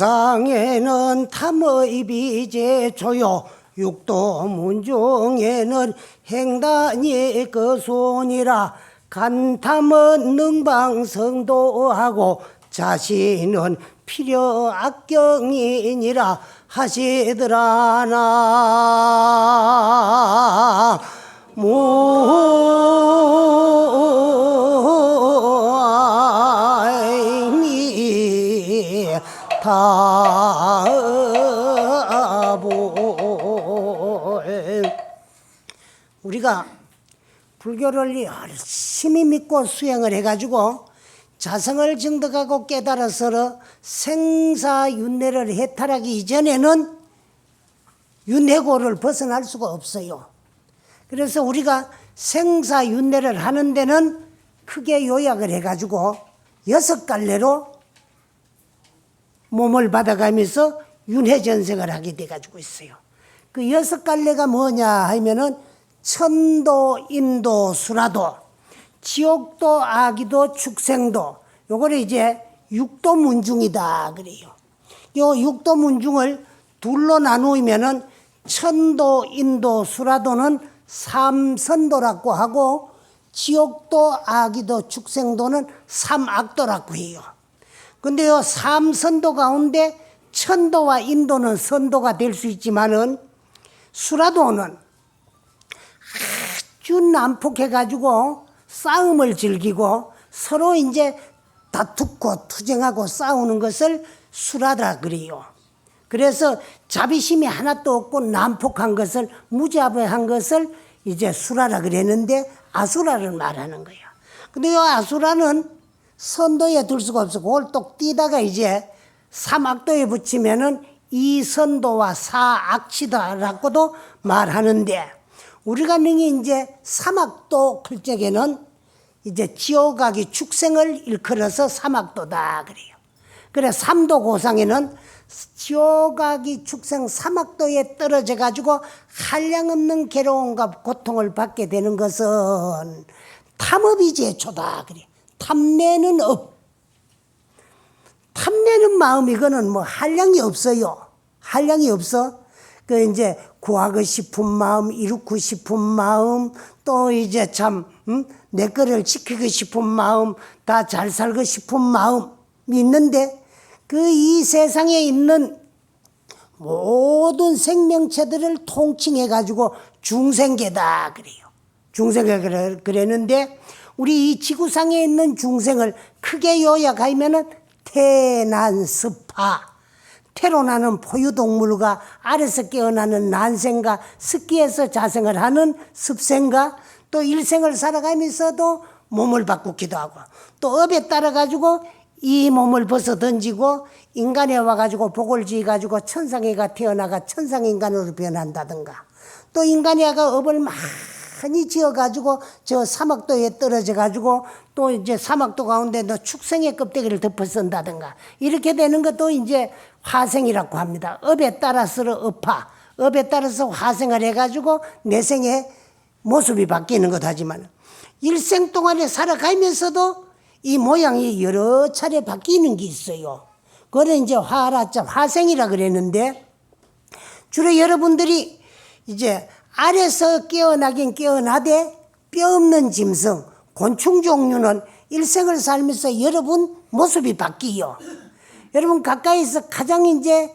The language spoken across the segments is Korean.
삼도고상에는 탐의 비제초요 육도문중에는 행단이 그 손이라 간탐은 능방성도하고 자신은 필요악경이니라 하시더라나 무아이니 타볼. 우리가 불교를 열심히 믿고 수행을 해가지고 자성을 증득하고 깨달아서 생사윤회를 해탈하기 이전에는 윤회고를 벗어날 수가 없어요. 그래서 우리가 생사윤회를 하는 데는 크게 요약을 해가지고 6갈래로 몸을 받아가면서 윤회전생을 하게 돼가지고 있어요. 그 6갈래가 뭐냐 하면은 천도, 인도, 수라도, 지옥도, 아기도, 축생도, 요거를 이제 육도문중이다 그래요. 요 육도문중을 둘로 나누면은 천도, 인도, 수라도는 삼선도라고 하고 지옥도, 아기도, 축생도는 삼악도라고 해요. 근데 요 삼선도 가운데 천도와 인도는 선도가 될 수 있지만은 수라도는 아주 난폭해가지고 싸움을 즐기고 서로 이제 다투고 투쟁하고 싸우는 것을 수라라 그래요. 그래서 자비심이 하나도 없고 난폭한 것을 무자비한 것을 이제 수라라 그랬는데 아수라를 말하는 거예요. 근데 이 아수라는 선도에 둘 수가 없어. 그걸 똑 띄다가 이제 삼악도에 붙이면은 이선도와 사악치다라고도 말하는데 우리가 능히 이제 삼악도 클 적에는 이제 지옥아기 축생을 일컬어서 삼악도다 그래요. 그래 삼도 고상에는 지옥아기 축생 삼악도에 떨어져 가지고 한량없는 괴로움과 고통을 받게 되는 것은 탐업이 제초다 그래. 탐내는 업. 탐내는 마음 이거는 뭐 한량이 없어요. 한량이 없어. 그 이제 구하고 싶은 마음, 이루고 싶은 마음, 또 이제 참 내 거를 지키고 싶은 마음, 다 잘 살고 싶은 마음이 있는데 그 이 세상에 있는 모든 생명체들을 통칭해 가지고 중생계다 그래요. 중생계 그랬는데 우리 이 지구상에 있는 중생을 크게 요약하면은 태난습하, 태로 나는 포유동물과 아래서 깨어나는 난생과 습기에서 자생을 하는 습생과 또 일생을 살아가면서도 몸을 바꾸기도 하고 또 업에 따라 가지고 이 몸을 벗어 던지고 인간에 와가지고 복을 지어가지고 천상에가 태어나가 천상인간으로 변한다든가 또 인간이 와가 업을 많이 지어가지고 저 사막도에 떨어져가지고 또 이제 사막도 가운데 너 축생의 껍데기를 덮어 쓴다든가 이렇게 되는 것도 이제 화생이라고 합니다. 업에 따라서 업화, 업에 따라서 화생을 해가지고 내생의 모습이 바뀌는 것 하지만 일생 동안에 살아가면서도 이 모양이 여러 차례 바뀌는 게 있어요. 그걸 이제 화라자 화생이라 그랬는데 주로 여러분들이 이제 아래서 깨어나긴 깨어나되 뼈 없는 짐승, 곤충 종류는 일생을 살면서 여러분 모습이 바뀌요. 여러분 가까이서 가장 이제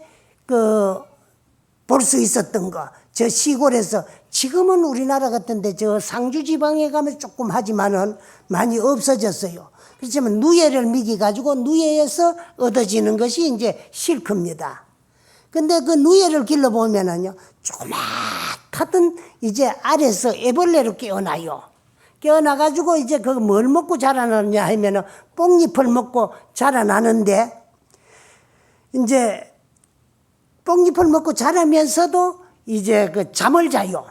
볼 수 있었던 거, 저 시골에서 지금은 우리나라 같은데 저 상주 지방에 가면 조금 하지만은 많이 없어졌어요. 그렇지만 누에를 미기 가지고 누에에서 얻어지는 것이 이제 실크입니다. 근데 그 누에를 길러보면은요, 조그맣던 이제 아래서 애벌레로 깨어나요. 깨어나가지고 이제 그 뭘 먹고 자라나느냐 하면은 뽕잎을 먹고 자라나는데 이제 뽕잎을 먹고 자라면서도 이제 그 잠을 자요.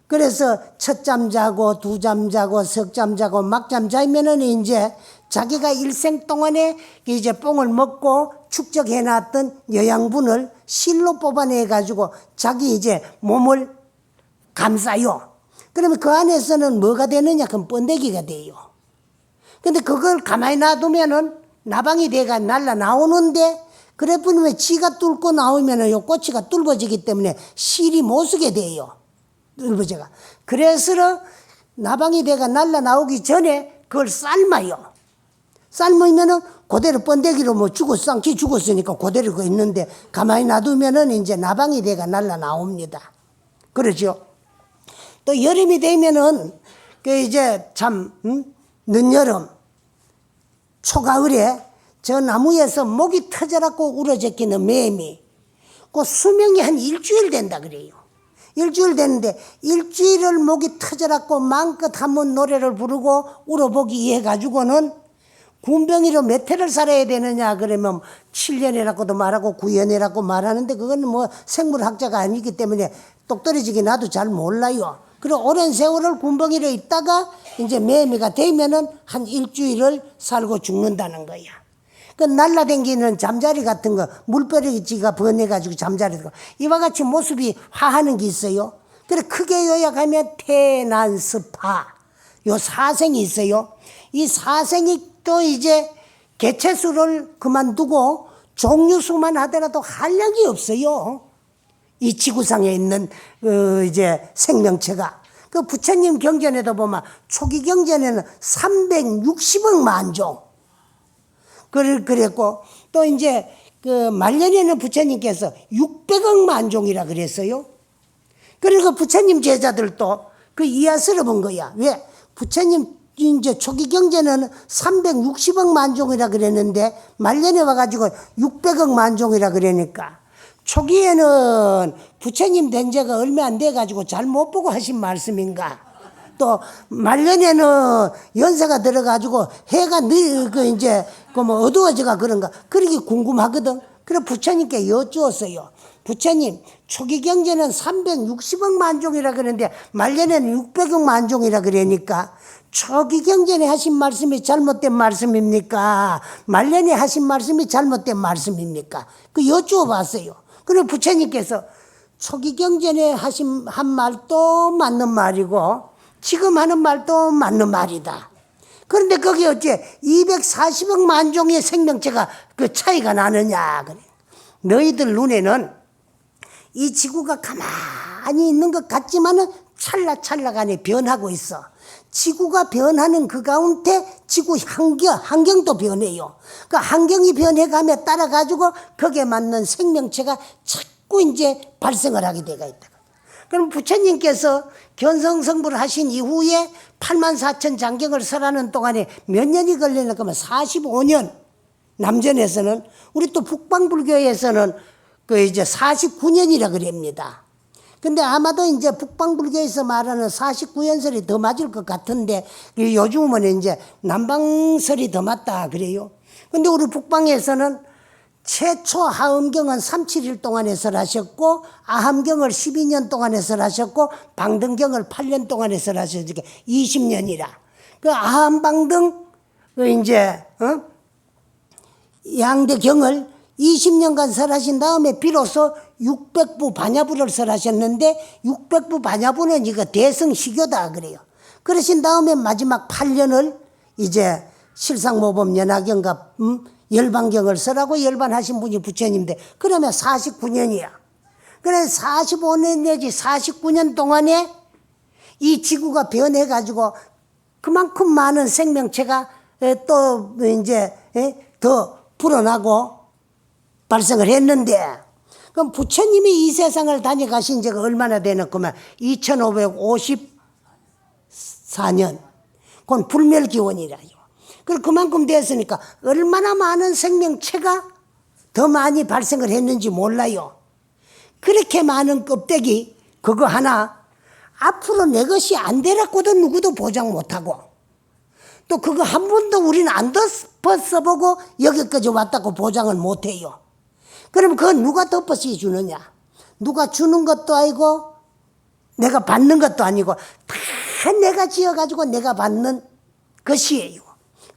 그래서 첫 잠 자고 두 잠 자고 석 잠 자고 막잠 자면은 이제 자기가 일생 동안에 이제 뽕을 먹고 축적해놨던 영양분을 실로 뽑아내가지고 자기 이제 몸을 감싸요. 그러면 그 안에서는 뭐가 되느냐? 그럼 번데기가 돼요. 근데 그걸 가만히 놔두면은 나방이 돼가 날라 나오는데, 그래 뿐이면 지가 뚫고 나오면은 요 꼬치가 뚫어지기 때문에 실이 못 쓰게 돼요. 뚫어져가. 그래서 나방이 돼가 날라 나오기 전에 그걸 삶아요. 삶으면은 그대로 번데기로 뭐 쌍치 죽었으니까 그대로 그 있는데, 가만히 놔두면은 이제 나방이 돼가 날라 나옵니다. 그렇죠? 또 여름이 되면은 그 이제 참 늦여름 초가을에 저 나무에서 목이 터져갖고 우러제끼는 매미, 그 수명이 한 일주일 된다 그래요. 일주일 됐는데 일주일을 목이 터져갖고 마음껏 한번 노래를 부르고 울어보기 해가지고는 군병이로 몇 해를 살아야 되느냐 그러면 7년이라고도 말하고 9년이라고 말하는데, 그건 뭐 생물학자가 아니기 때문에 똑떨어지게 나도 잘 몰라요. 그리고 오랜 세월을 군병이로 있다가 이제 매미가 되면은 한 일주일을 살고 죽는다는 거야. 그 날라댕기는 잠자리 같은 거, 물벼룩지가 번해가지고 잠자리고, 이와 같이 모습이 화하는 게 있어요. 그래 크게 요약하면 태난스파, 요 사생이 있어요. 이 사생이 또 이제 개체수를 그만두고 종류수만 하더라도 한량이 없어요. 이 지구상에 있는 이제 생명체가. 그 부처님 경전에도 보면 초기 경전에는 360억 만종 그랬고, 또 이제 그 말년에는 부처님께서 600억 만종이라 그랬어요. 그리고 부처님 제자들도 그 이하스러운 거야. 왜? 부처님 이제 초기 경전에는 360억 만종이라 그랬는데 말년에 와가지고 600억 만종이라 그러니까, 초기에는 부처님 된 지가 얼마 안 돼가지고 잘 못 보고 하신 말씀인가? 또 말년에는 연세가 들어가지고 해가 이제 뭐 어두워져가 그런가? 그러기 궁금하거든. 그래 부처님께 여쭈었어요. 부처님, 초기 경전은 360억 만종이라 그러는데 말년에는 600억 만종이라 그러니까, 초기 경전에 하신 말씀이 잘못된 말씀입니까? 말년에 하신 말씀이 잘못된 말씀입니까? 그 여쭈어 봤어요. 그리고 부처님께서 초기 경전에 한 말도 맞는 말이고 지금 하는 말도 맞는 말이다. 그런데 거기 어째 240억 만종의 생명체가 그 차이가 나느냐. 그래. 너희들 눈에는 이 지구가 가만히 있는 것 같지만은 찰나찰나간에 변하고 있어. 지구가 변하는 그 가운데 지구 환경도 변해요. 그 환경이 변해가며 따라가지고 거기에 맞는 생명체가 자꾸 이제 발생을 하게 되가 있다. 그럼 부처님께서 견성성불을 하신 이후에 84,000 장경을 설하는 동안에 몇 년이 걸리나 그러면 45년. 남전에서는, 우리 또 북방불교에서는 그 이제 49년이라 그럽니다. 근데 아마도 이제 북방불교에서 말하는 49연설이 더 맞을 것 같은데, 요즘은 이제 남방설이 더 맞다 그래요. 근데 우리 북방에서는 최초 하엄경은 37일 동안에 설하셨고, 아함경을 12년 동안에 설하셨고, 방등경을 8년 동안에 설하셨으니까 20년이라. 그 아함방등, 이제, 양대경을 20년간 설하신 다음에 비로소 600부 반야부를 설하셨는데, 600부 반야부는 이거 대승시교다 그래요. 그러신 다음에 마지막 8년을 이제 실상모범 연화경과 열반경을 설하고 열반하신 분이 부처님인데, 그러면 49년이야. 그래 45년 내지 49년 동안에 이 지구가 변해가지고 그만큼 많은 생명체가 또 이제 더 불어나고 발생을 했는데, 그럼 부처님이 이 세상을 다녀가신 지가 얼마나 되는구만? 2554년. 그건 불멸기원이라요. 그만큼 됐으니까 얼마나 많은 생명체가 더 많이 발생을 했는지 몰라요. 그렇게 많은 껍데기 그거 하나 앞으로 내 것이 안 되라고도 누구도 보장 못하고, 또 그거 한 번도 우리는 안 덮어 써보고 여기까지 왔다고 보장을 못해요. 그럼 그건 누가 덮어 씌워주느냐? 누가 주는 것도 아니고 내가 받는 것도 아니고 다 내가 지어가지고 내가 받는 것이에요.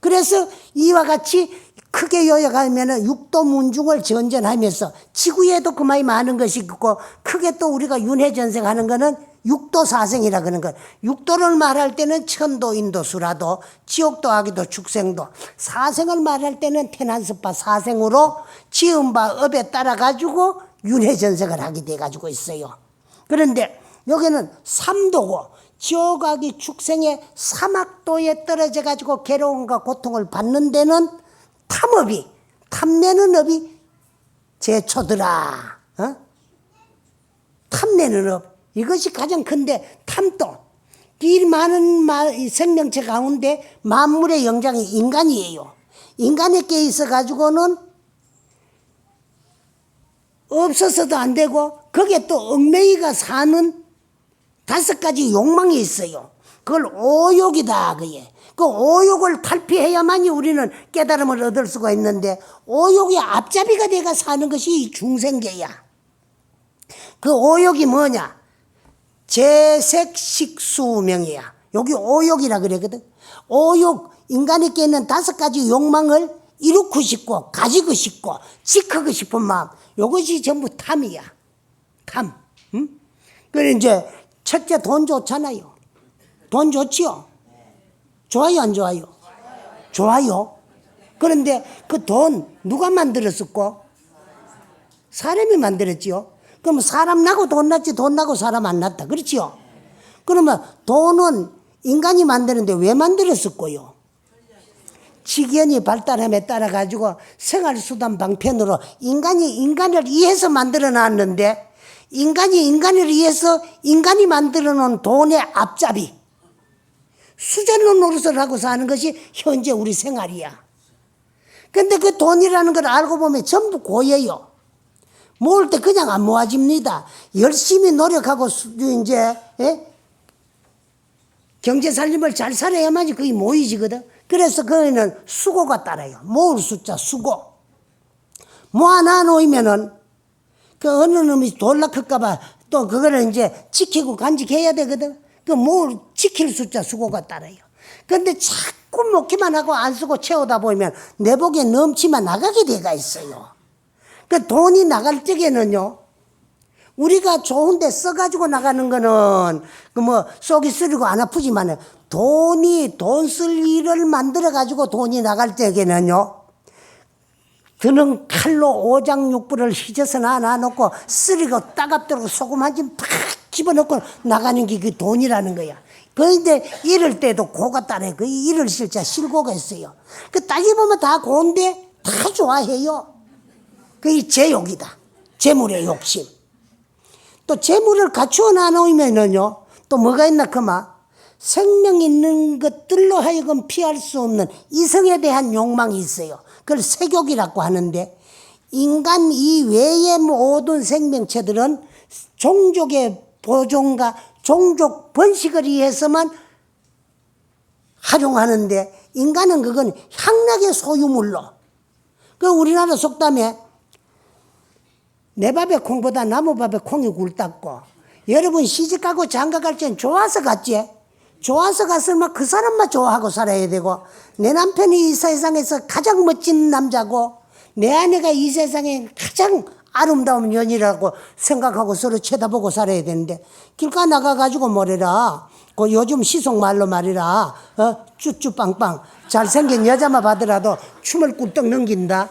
그래서 이와 같이 크게 요약하면 육도문중을 전전하면서 지구에도 그만이 많은 것이 있고, 크게 또 우리가 윤회전생하는 거는 육도 사생이라 그러는 거예요. 육도를 말할 때는 천도, 인도, 수라도, 지옥도, 아기도, 축생도. 사생을 말할 때는 태난습바 사생으로 지은 바 업에 따라 가지고 윤회전생을 하게 돼 가지고 있어요. 그런데 여기는 삼도고 지옥, 아기, 축생의 사막도에 떨어져 가지고 괴로움과 고통을 받는 데는 탐업이, 탐내는 업이 제초더라. 탐내는 업. 이것이 가장 큰데, 탐도. 이 많은 생명체 가운데 만물의 영장이 인간이에요. 인간에 깨 있어 가지고는 없어서도 안 되고, 거기에 또 얽매이가 사는 5가지 욕망이 있어요. 그걸 오욕이다, 그게. 그 오욕을 탈피해야만이 우리는 깨달음을 얻을 수가 있는데, 오욕이 앞잡이가 돼가 사는 것이 이 중생계야. 그 오욕이 뭐냐? 재색식수명이야. 여기 오욕이라 그러거든. 오욕, 인간이 깨는 5가지 욕망을 이루고 싶고, 가지고 싶고, 지키고 싶은 마음. 이것이 전부 탐이야. 탐. 응? 그래, 이제, 첫째 돈 좋잖아요. 돈 좋지요? 좋아요, 안 좋아요? 좋아요. 그런데 그 돈 누가 만들었었고? 사람이 만들었지요. 그럼 사람 나고 돈 났지, 돈 나고 사람 안 났다. 그렇지요? 그러면 돈은 인간이 만드는데 왜 만들었을까요? 지견이 발달함에 따라 가지고 생활수단 방편으로 인간이 인간을 위해서 만들어 놨는데, 인간이 인간을 위해서 인간이 만들어 놓은 돈의 앞잡이, 수전로 노릇을 하고 사는 것이 현재 우리 생활이야. 근데 그 돈이라는 걸 알고 보면 전부 고예요. 모을 때 그냥 안 모아집니다. 열심히 노력하고 이제 경제 살림을 잘 살아야만이 그게 모이지거든. 그래서 거기는 수고가 따라요. 모을 숫자 수고. 모아놔 놓으면은 그 어느 놈이 돌락할까봐 또 그거를 이제 지키고 간직해야 되거든. 그 모을 지킬 숫자 수고가 따라요. 근데 자꾸 먹기만 하고 안 쓰고 채우다 보면 내복에 넘치만 나가게 돼가 있어요. 그 돈이 나갈 적에는요, 우리가 좋은데 써가지고 나가는 거는 그 뭐 속이 쓰리고 안 아프지만, 돈이 돈 쓸 일을 만들어 가지고 돈이 나갈 적에는요, 드는 칼로 오장육부를 휘져서 놔놓고 쓰리고 따갑도록 소금 한 줌 팍 집어넣고 나가는 게 그 돈이라는 거야. 그런데 이럴 때도 고가 따라요. 그 이럴 실자 실고가 있어요. 그 따지보면 다 고인데 다 좋아해요. 그게 제욕이다. 재물의 욕심. 또 재물을 갖추어 놔놓으면은요, 또 뭐가 있나 그만, 생명 있는 것들로 하여금 피할 수 없는 이성에 대한 욕망이 있어요. 그걸 세욕이라고 하는데, 인간 이외의 모든 생명체들은 종족의 보존과 종족 번식을 위해서만 활용하는데, 인간은 그건 향락의 소유물로. 그 우리나라 속담에 내 밥에 콩보다 나무 밥에 콩이 굵다고. 여러분 시집가고 장가갈 땐 좋아서 갔지? 좋아서 갔으면 그 사람만 좋아하고 살아야 되고, 내 남편이 이 세상에서 가장 멋진 남자고 내 아내가 이 세상에 가장 아름다운 연이라고 생각하고 서로 쳐다보고 살아야 되는데, 길가 나가가지고 뭐래라, 그 요즘 시속말로 말이라, 쭈쭈빵빵 잘생긴 여자만 봐더라도 춤을 꿀떡 넘긴다.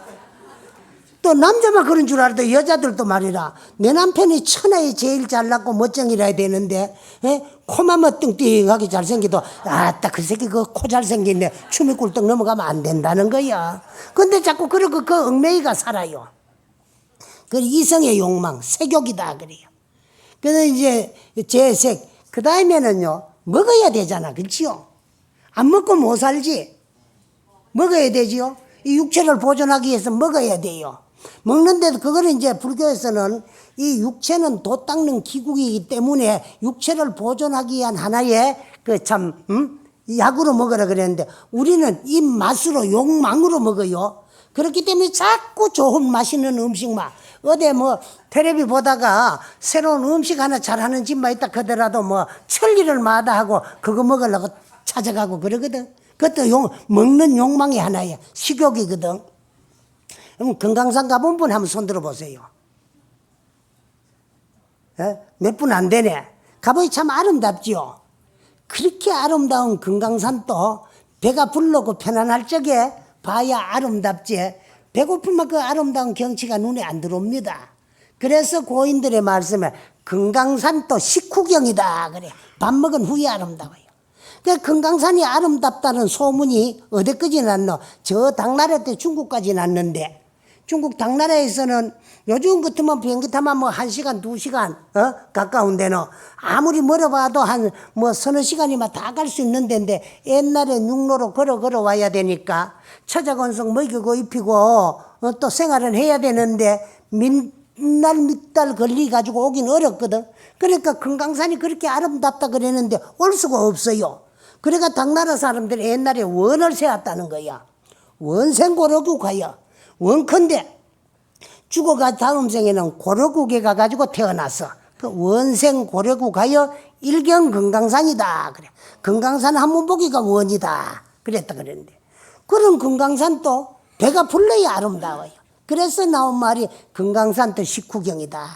또 남자만 그런 줄 알아도 여자들도 말이라, 내 남편이 천하에 제일 잘났고 멋쟁이라 되는데, 코만 뭐 뚱뚱하게 잘생기도 아따 그 새끼 그 코 잘생긴데 춤이 꿀떡 넘어가면 안 된다는 거야. 근데 자꾸 그러고 그 얽매이가 살아요. 그 이성의 욕망, 색욕이다 그래요. 그래서 이제 재색, 그 다음에는요, 먹어야 되잖아. 그렇지요? 안 먹고 못 살지. 먹어야 되지요. 이 육체를 보존하기 위해서 먹어야 돼요. 먹는데도 그거는 이제 불교에서는 이 육체는 도 닦는 기구이기 때문에 육체를 보존하기 위한 하나의 그 참 약으로 먹으라 그랬는데, 우리는 이 맛으로 욕망으로 먹어요. 그렇기 때문에 자꾸 좋은 맛있는 음식만, 어디 뭐 텔레비 보다가 새로운 음식 하나 잘하는 집만 있다 하더라도 뭐 천리를 마다하고 그거 먹으려고 찾아가고 그러거든. 그것도 먹는 욕망이 하나야. 식욕이거든. 그럼 금강산 가본 분 한번 손 들어 보세요. 몇 분 안 되네. 가보니 참 아름답지요. 그렇게 아름다운 금강산도 배가 불르고 편안할 적에 봐야 아름답지, 배고프면 그 아름다운 경치가 눈에 안 들어옵니다. 그래서 고인들의 말씀에 금강산도 식후경이다 그래. 밥 먹은 후에 아름다워요. 그 금강산이 아름답다는 소문이 어디까지 났노? 저 당나라 때 중국까지 났는데, 중국 당나라에서는 요즘 같으면 비행기 타면 뭐 1시간, 2시간 가까운 데는 아무리 멀어봐도 한 뭐 서너 시간이면 다 갈 수 있는 데인데, 옛날에 육로로 걸어 와야 되니까 처자건성 먹이고 입히고 또 생활을 해야 되는데 mid날 밑달 걸리가지고 오긴 어렵거든. 그러니까 금강산이 그렇게 아름답다 그랬는데 올 수가 없어요. 그러니까 당나라 사람들이 옛날에 원을 세웠다는 거야. 원생고려국 가요. 원컨대 죽어가 다음 생에는 고려국에 가가지고 태어났어. 그 원생고려국 가요 일경 금강산이다 그래. 금강산 한번 보기가 원이다 그랬다 그랬는데, 그런 금강산도 배가 불러야 아름다워요. 그래서 나온 말이 금강산도 식후경이다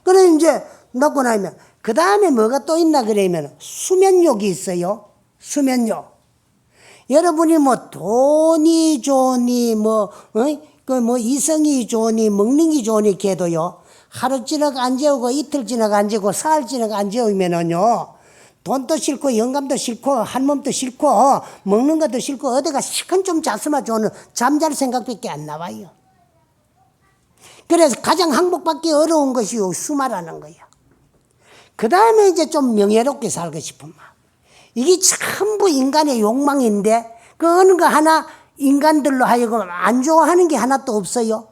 그래. 그래 이제 넣고 나면 그 다음에 뭐가 또 있나 그러면 수면욕이 있어요. 수면욕. 여러분이 뭐 돈이 좋으니 뭐 이성이 좋으니 먹는 게 좋으니 걔도요, 하루 지나가 안 재우고 이틀 지나가 안 재우고 사흘 지나가 안 재우면은요, 돈도 싫고 영감도 싫고 한 몸도 싫고 먹는 것도 싫고 어디가 시큰 좀 잤으면 좋은 잠잘 생각밖에 안 나와요. 그래서 가장 항복받기 어려운 것이 수마라는 거예요. 그 다음에 이제 좀 명예롭게 살고 싶은 마음. 이게 전부 인간의 욕망인데 그 어느 거 하나 인간들로 하여금 안 좋아하는 게 하나도 없어요.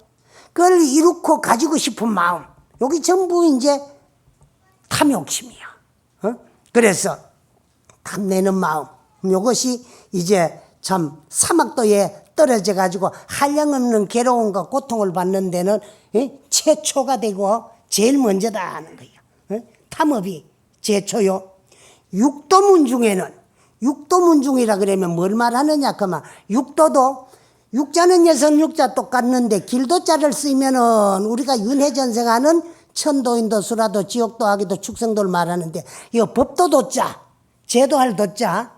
그걸 이루고 가지고 싶은 마음. 여기 전부 이제 탐욕심이야. 그래서 탐내는 마음. 이것이 이제 참 사막도에 떨어져 가지고 한량없는 괴로움과 고통을 받는 데는 최초가 되고 제일 먼저다 하는 거예요. 탐업이 제초요. 육도문 중이라 그러면 뭘 말하느냐 그만. 육도도 육자는 여성 육자 똑같는데 길도자를 쓰면은 우리가 윤회전생하는 천도인도 수라도 지옥도 하기도 축생도를 말하는데, 이거 법도도자, 제도할 도자,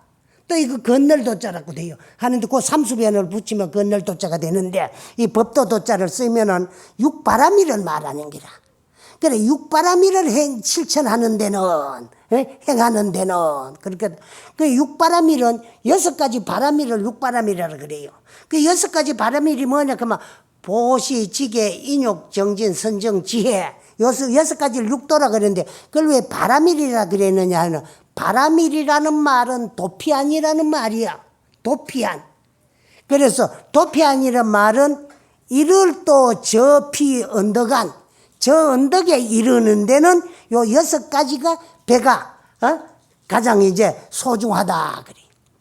또 이거 건널 도자라고 돼요. 하는데 그 삼수변을 붙이면 건널 도자가 되는데, 이 법도도자를 쓰면은 육바라밀을 말하는 기라. 그래, 육바라밀을 실천하는 데는, 행하는 데는, 그러니까, 그 육바라밀은 6가지 바라밀을 육바라밀이라고 그래요. 그 6가지 바라밀이 뭐냐, 그러면 보시, 지계, 인욕, 정진, 선정, 지혜. 6가지를 육도라 그랬는데, 그걸 왜 바라밀이라 그랬느냐 하는, 바라밀이라는 말은 도피안이라는 말이야. 도피안. 그래서 도피안이라는 말은 이를 또 저피 언덕안, 저 언덕에 이르는 데는 요 6가지가 배가 가장 이제 소중하다 그래.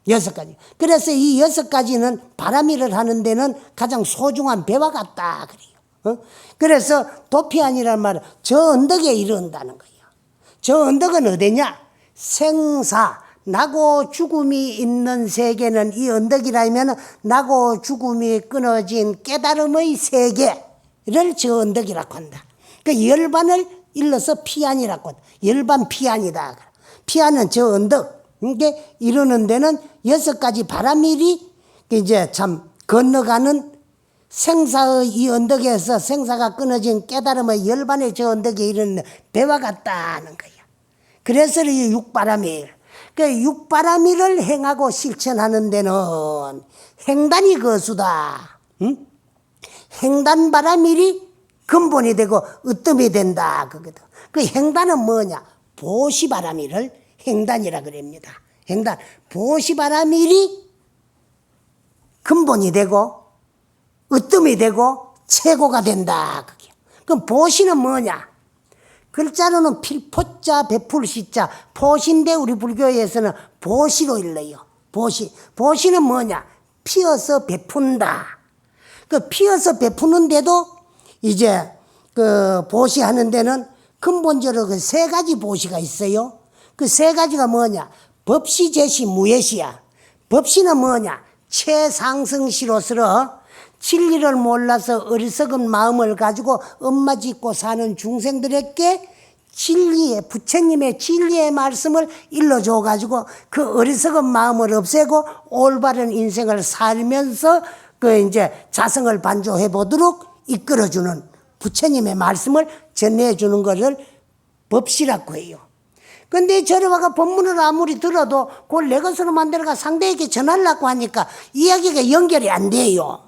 6가지. 그래서 이 6가지는 바라밀을 하는 데는 가장 소중한 배와 같다 그래요. 그래서 도피안이라는 말은 저 언덕에 이른다는 거예요. 저 언덕은 어디냐? 생사, 나고 죽음이 있는 세계는 이 언덕이라면 나고 죽음이 끊어진 깨달음의 세계를 저 언덕이라고 한다. 그 열반을 일러서 피안이라고 한다. 열반 피안이다. 피안은 저 언덕. 이게 이르는 데는 6가지 바라밀이 이제 참 건너가는 생사의 이 언덕에서 생사가 끊어진 깨달음의 열반의 저 언덕에 이르는 배와 같다는 거야. 그래서 이 육바라밀. 그 육바라밀을 행하고 실천하는 데는 행단이 거수다. 응? 행단바라밀이 근본이 되고 으뜸이 된다. 그거든. 그 행단은 뭐냐? 보시바라밀을 행단이라 그럽니다. 행단. 보시바라밀이 근본이 되고 으뜸이 되고 최고가 된다. 그게. 그럼 보시는 뭐냐? 글자로는 필포자, 베풀시자, 포시인데 우리 불교에서는 보시로 일러요. 보시. 보시는 뭐냐? 피어서 베푼다. 그 피어서 베푸는데도 이제 그 보시하는 데는 근본적으로 그 3가지 보시가 있어요. 그 3가지가 뭐냐? 법시, 제시, 무예시야. 법시는 뭐냐? 최상승시로서 진리를 몰라서 어리석은 마음을 가지고 엄마 짓고 사는 중생들에게 진리의 부처님의 진리의 말씀을 일러줘 가지고 그 어리석은 마음을 없애고 올바른 인생을 살면서 그 이제 자성을 반조해 보도록 이끌어주는 부처님의 말씀을 전해주는 것을 법시라고 해요. 근데 저러다가 법문을 아무리 들어도 그걸 내 것으로 만들어가 상대에게 전하려고 하니까 이야기가 연결이 안 돼요.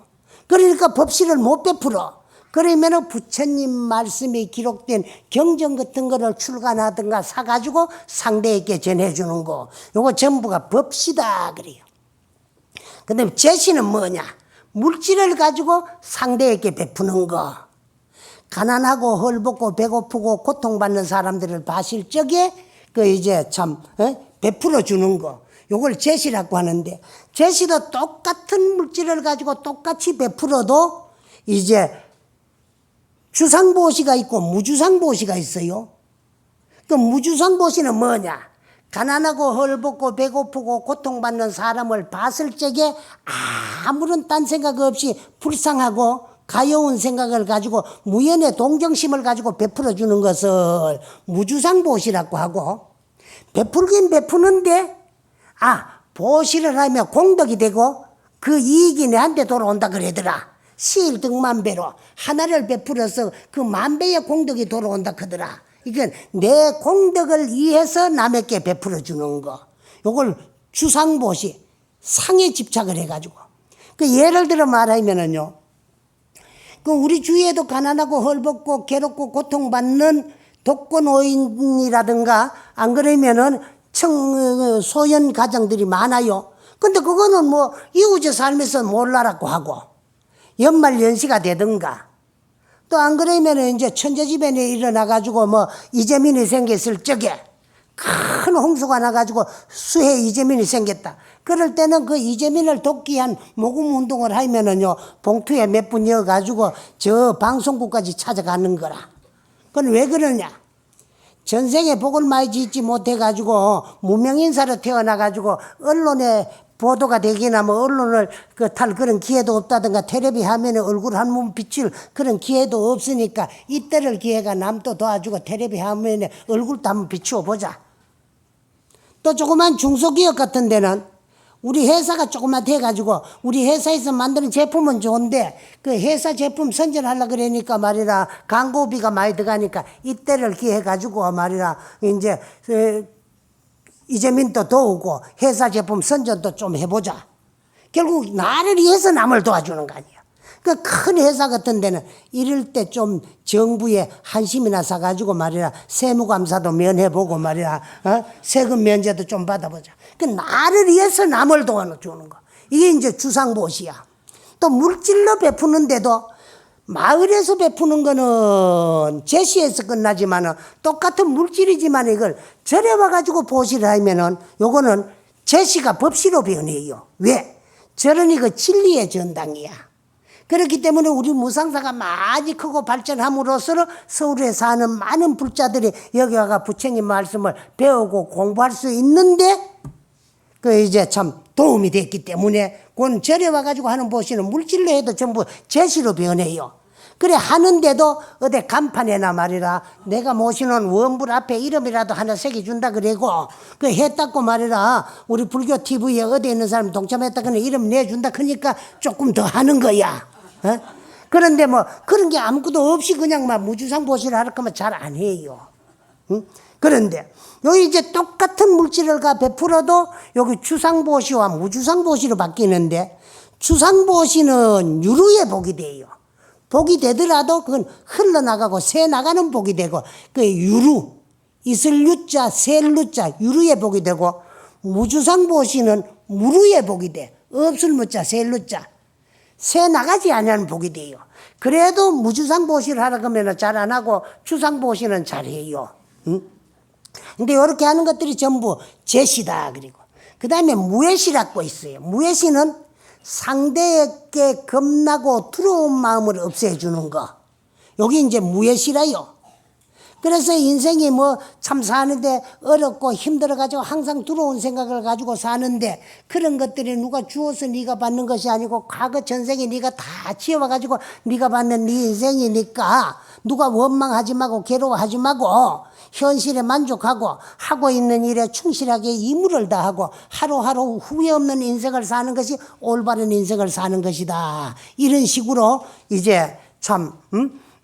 그러니까 법시를 못 베풀어. 그러면은 부처님 말씀이 기록된 경전 같은 거를 출간하든가 사가지고 상대에게 전해주는 거. 요거 전부가 법시다 그래요. 근데 제시는 뭐냐? 물질을 가지고 상대에게 베푸는 거. 가난하고 헐벗고 배고프고 고통받는 사람들을 봤을 적에 그 이제 참 베풀어 주는 거. 요걸 제시라고 하는데, 제시도 똑같은 물질을 가지고 똑같이 베풀어도 이제 주상보시가 있고 무주상보시가 있어요. 그 무주상보시는 뭐냐? 가난하고 헐벗고 배고프고 고통받는 사람을 봤을 적에 아무런 딴 생각 없이 불쌍하고 가여운 생각을 가지고 무연의 동정심을 가지고 베풀어 주는 것을 무주상보시라고 하고, 베풀긴 베푸는데 보시를 하면 공덕이 되고 그 이익이 내한테 돌아온다 그러더라. 시일등만배로 하나를 베풀어서 그 만배의 공덕이 돌아온다 그러더라. 이건 내 공덕을 이해해서 남에게 베풀어 주는 거. 요걸 주상보시, 상에 집착을 해가지고. 그 예를 들어 말하면은요, 그 우리 주위에도 가난하고 헐벗고 괴롭고 고통받는 독거노인이라든가 안 그러면은 소연 가정들이 많아요. 근데 그거는 뭐 이웃에 살면서 몰라라고 하고 연말 연시가 되든가, 또 안 그러면은 이제 천재지변에 일어나가지고 뭐 이재민이 생겼을 적에 큰 홍수가 나가지고 수해 이재민이 생겼다. 그럴 때는 그 이재민을 돕기 위한 모금 운동을 하면은요, 봉투에 몇 분 넣어가지고 저 방송국까지 찾아가는 거라. 그건 왜 그러냐? 전생에 복을 많이 짓지 못해가지고 무명인사로 태어나가지고 언론에 보도가 되기나 뭐 언론을 탈 그런 기회도 없다든가 텔레비 화면에 얼굴 한 번 비칠 그런 기회도 없으니까 이때를 기회가 남도 도와주고 텔레비 화면에 얼굴도 한번 비추어 보자. 또 조그만 중소기업 같은 데는 우리 회사가 조그만 돼가지고 우리 회사에서 만드는 제품은 좋은데 그 회사 제품 선전하려고 그러니까 말이라 광고비가 많이 들어가니까 이때를 기회 가지고 말이라 이제 이재민도 도우고 회사 제품 선전도 좀 해보자. 결국 나를 위해서 남을 도와주는 거 아니야. 그 큰 회사 같은 데는 이럴 때 좀 정부에 한심이나 사가지고 말이라 세무감사도 면해보고 말이라 세금 면제도 좀 받아보자. 그 나를 위해서 남을 도와주는 거. 이게 이제 주상보시야. 또 물질로 베푸는데도 마을에서 베푸는 거는 제시에서 끝나지만은 똑같은 물질이지만 이걸 절에 와가지고 보시를 하면은 요거는 제시가 법시로 변해요. 왜? 절은 이거 진리의 전당이야. 그렇기 때문에 우리 무상사가 많이 크고 발전함으로써 서울에 사는 많은 불자들이 여기 와가 부처님 말씀을 배우고 공부할 수 있는데 그 이제 참 도움이 됐기 때문에 그건 절에 와가지고 하는 보시는 물질로 해도 전부 제시로 변해요. 그래 하는데도 어디 간판에나 말이라 내가 모시는 원불 앞에 이름이라도 하나 새겨준다 그러고 그 했다고 말이라 우리 불교 TV에 어디 있는 사람 동참했다 그러면 이름 내준다 그러니까 조금 더 하는 거야. 그런데 뭐 그런 게 아무것도 없이 그냥 막 무주상 보시를 할 거면 잘 안 해요. 그런데 여기 이제 똑같은 물질을 베풀어도 여기 주상보시와 무주상보시로 바뀌는데 주상보시는 유루의 복이 돼요. 복이 되더라도 그건 흘러나가고 새나가는 복이 되고 그 유루, 있을 유자, 셀 루자 유루의 복이 되고 무주상보시는 무루의 복이 돼. 없을 무자, 셀 루자 새나가지 않는 복이 돼요. 그래도 무주상보시를 하라 그러면 잘 안 하고 주상보시는 잘해요. 근데 이렇게 하는 것들이 전부 제시다. 그리고 그 다음에 무예시라고 있어요. 무예시는 상대에게 겁나고 두려운 마음을 없애주는 거. 여기 이제 무예시라요. 그래서 인생이 뭐 참 사는데 어렵고 힘들어가지고 항상 두려운 생각을 가지고 사는데 그런 것들이 누가 주어서 네가 받는 것이 아니고 과거 전생에 네가 다 지어와가지고 네가 받는 네 인생이니까 누가 원망하지 말고 괴로워하지 말고 현실에 만족하고 하고 있는 일에 충실하게 임무를 다하고 하루하루 후회 없는 인생을 사는 것이 올바른 인생을 사는 것이다. 이런 식으로 이제 참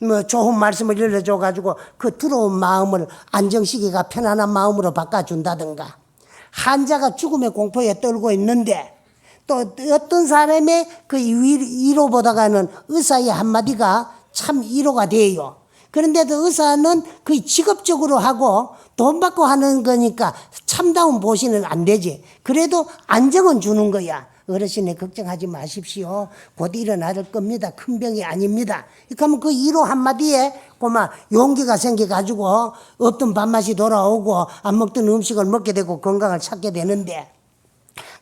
뭐 좋은 말씀을 일러줘가지고 그 두려운 마음을 안정시키가 편안한 마음으로 바꿔준다든가, 환자가 죽음의 공포에 떨고 있는데 또 어떤 사람의 그 위로보다가는 의사의 한마디가 참 위로가 돼요. 그런데도 의사는 그 직업적으로 하고 돈 받고 하는 거니까 참다운 보시는 안 되지. 그래도 안정은 주는 거야. 어르신이 걱정하지 마십시오. 곧 일어날 겁니다. 큰 병이 아닙니다. 그러면 그 위로 한마디에 고마 용기가 생겨가지고 없던 밥맛이 돌아오고 안 먹던 음식을 먹게 되고 건강을 찾게 되는데,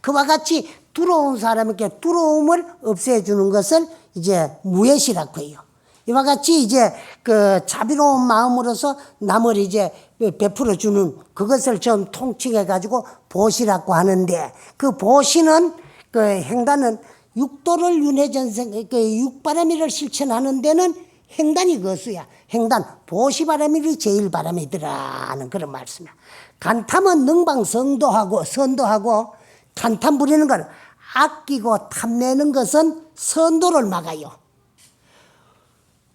그와 같이 두려운 사람에게 두려움을 없애주는 것을 이제 무예시라고 해요. 이와 같이 이제 그 자비로운 마음으로서 남을 이제 베풀어 주는 그것을 좀 통칭해 가지고 보시라고 하는데, 그 보시는 그 행단은 육도를 윤회전생 그 육바라미를 실천하는 데는 행단이 거수야. 행단 보시바라밀이 제일 바람이더라는 그런 말씀이야. 간탐은 능방성도하고 선도하고, 간탐 부리는 건 아끼고 탐내는 것은 선도를 막아요.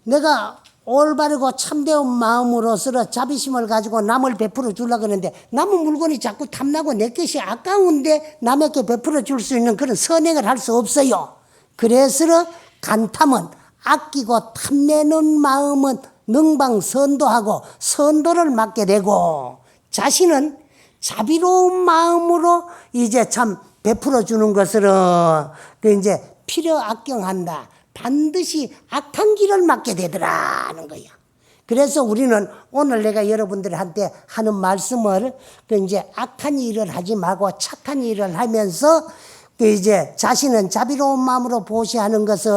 내가 올바르고 참되운 마음으로서 자비심을 가지고 남을 베풀어 주려고 하는데 남의 물건이 자꾸 탐나고 내 것이 아까운데 남에게 베풀어 줄 수 있는 그런 선행을 할 수 없어요. 그래서 간탐은 아끼고 탐내는 마음은 능방선도하고 선도를 맡게 되고, 자신은 자비로운 마음으로 이제 참 베풀어 주는 것으로 그 이제 필요악경한다. 반드시 악한 길을 맞게 되더라는 거야. 그래서 우리는 오늘 내가 여러분들한테 하는 말씀을 그 이제 악한 일을 하지 말고 착한 일을 하면서 그 이제 자신은 자비로운 마음으로 보시하는 것은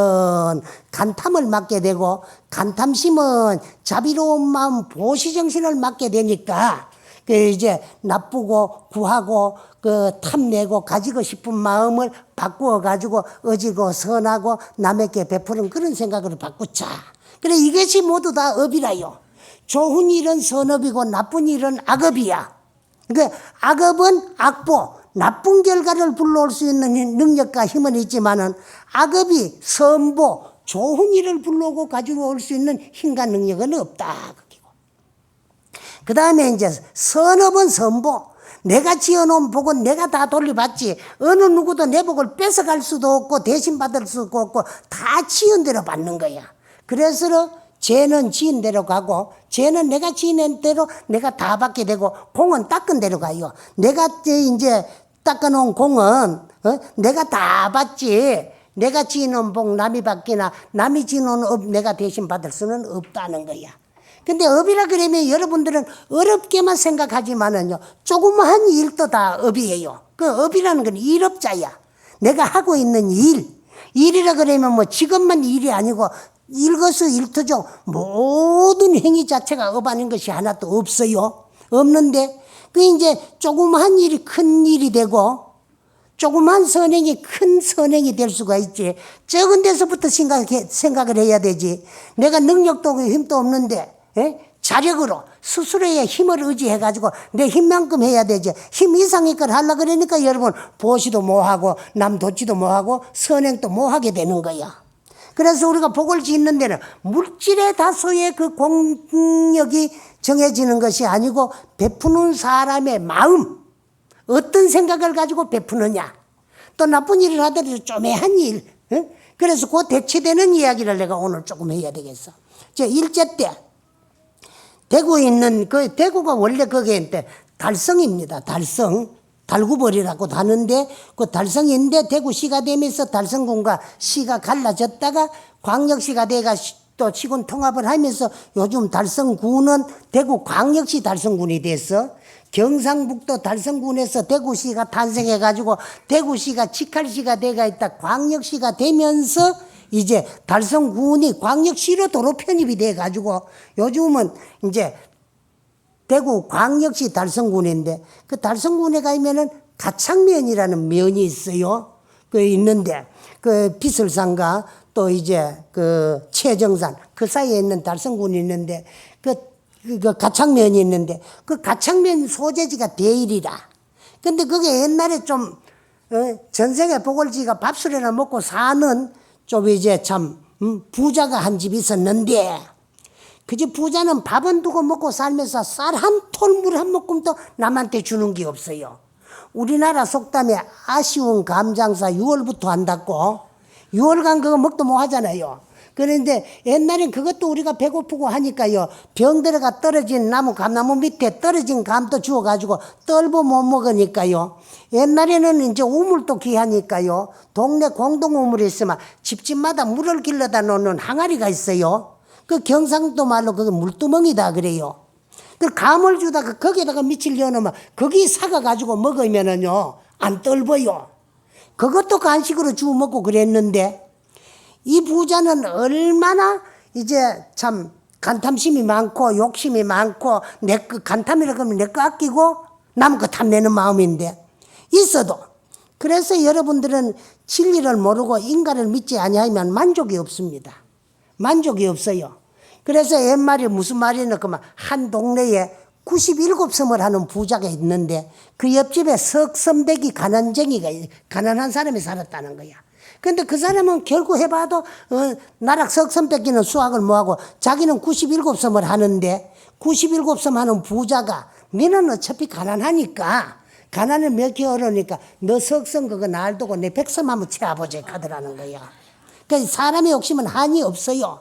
간탐을 맡게 되고, 간탐심은 자비로운 마음 보시 정신을 맡게 되니까 그 이제 나쁘고 구하고 그 탐내고 가지고 싶은 마음을 바꾸어 가지고 어지고 선하고 남에게 베푸는 그런 생각으로 바꾸자. 그래, 이것이 모두 다 업이라요. 좋은 일은 선업이고 나쁜 일은 악업이야. 그러니까 악업은 악보, 나쁜 결과를 불러올 수 있는 능력과 힘은 있지만은 악업이 선보, 좋은 일을 불러오고 가지고 올 수 있는 힘과 능력은 없다. 그 다음에 이제 선업은 선보. 내가 지어놓은 복은 내가 다 돌려받지. 어느 누구도 내 복을 뺏어갈 수도 없고 대신 받을 수도 없고 다 지은 대로 받는 거야. 그래서 죄는 지은 대로 가고, 죄는 내가 지은 대로 내가 다 받게 되고, 공은 닦은 대로 가요. 내가 이제 닦아놓은 공은 내가 다 받지. 내가 지어놓은 복 남이 받기나 남이 지어놓은 업 내가 대신 받을 수는 없다는 거야. 근데 업이라 그러면 여러분들은 어렵게만 생각하지만은요, 조그마한 일도 다 업이에요. 그 업이라는 건 일업자야. 내가 하고 있는 일이라 그러면 뭐 직업만 일이 아니고 일거수일투족 모든 행위 자체가 업 아닌 것이 하나도 없어요. 없는데 그 이제 조그마한 일이 큰 일이 되고, 조그만 선행이 큰 선행이 될 수가 있지. 적은 데서부터 생각을 해야 되지. 내가 능력도 없고 힘도 없는데 자력으로 스스로의 힘을 의지해가지고 내 힘만큼 해야 되지. 힘 이상의 걸 하려고 그러니까 여러분 보시도 뭐하고 남 돕지도 뭐하고 선행도 뭐하게 되는 거야. 그래서 우리가 복을 짓는 데는 물질의 다소의 그 공력이 정해지는 것이 아니고 베푸는 사람의 마음, 어떤 생각을 가지고 베푸느냐. 또 나쁜 일을 하더라도 쪼매한 일. 그래서 그 대체되는 이야기를 내가 오늘 조금 해야 되겠어. 일제 때 대구에 있는 그 대구가 원래 거기에 달성입니다. 달구벌이라고 하는데 그 달성인데 대구시가 되면서 달성군과 시가 갈라졌다가 광역시가 돼가 또 시군 통합을 하면서 요즘 달성군은 대구 광역시 달성군이 됐어. 경상북도 달성군에서 대구시가 탄생해가지고 대구시가 직할시가 돼가 있다 광역시가 되면서 이제 달성군이 광역시로 도로 편입이 돼가지고 요즘은 이제 대구 광역시 달성군인데 그 달성군에 가면은 가창면이라는 면이 있어요. 그 있는데 그 비설산과 또 이제 그 최정산 그 사이에 있는 달성군이 있는데 그 가창면이 있는데 그 가창면 소재지가 대일이라. 근데 그게 옛날에 좀 전생에 보궐지가 밥술이나 먹고 사는 좀 이제 참 부자가 한 집 있었는데 그 집 부자는 밥은 두고 먹고 살면서 쌀 한 톨 물 한 모금도 남한테 주는 게 없어요. 우리나라 속담에 아쉬운 감장사 6월부터 한다고 6월간 그거 먹도 못 하잖아요. 그런데 옛날엔 그것도 우리가 배고프고 하니까요. 병 들어가 떨어진 나무 감나무 밑에 떨어진 감도 주워가지고 떨보 못 먹으니까요. 옛날에는 이제 우물도 귀하니까요. 동네 공동 우물이 있으면 집집마다 물을 길러다 놓는 항아리가 있어요. 그 경상도 말로 그게 물두멍이다 그래요. 그 감을 주다가 거기에다가 밑을 넣어놓으면 거기 사가가지고 먹으면은요 안 떨어요. 그것도 간식으로 주워 먹고 그랬는데 이 부자는 얼마나 이제 참 간탐심이 많고 욕심이 많고 내 거 간탐이라고 하면 내 거 아끼고 남 거 탐내는 마음인데 있어도 그래서 여러분들은 진리를 모르고 인간을 믿지 아니하면 만족이 없습니다. 만족이 없어요. 그래서 옛말에 무슨 말이냐 그러면 한 동네에 97섬을 하는 부자가 있는데 그 옆집에 석선백이 가난한 사람이 살았다는 거야. 근데 그 사람은 결국 해봐도 나락 석선백기는 수학을 뭐하고 자기는 97섬을 하는데 97섬 하는 부자가 너는 어차피 가난하니까 가난을 몇 개월이니까 너 석선 그거 날 두고 내 백섬 한번 채워보자 하더라는 거야. 그러니까 사람의 욕심은 한이 없어요.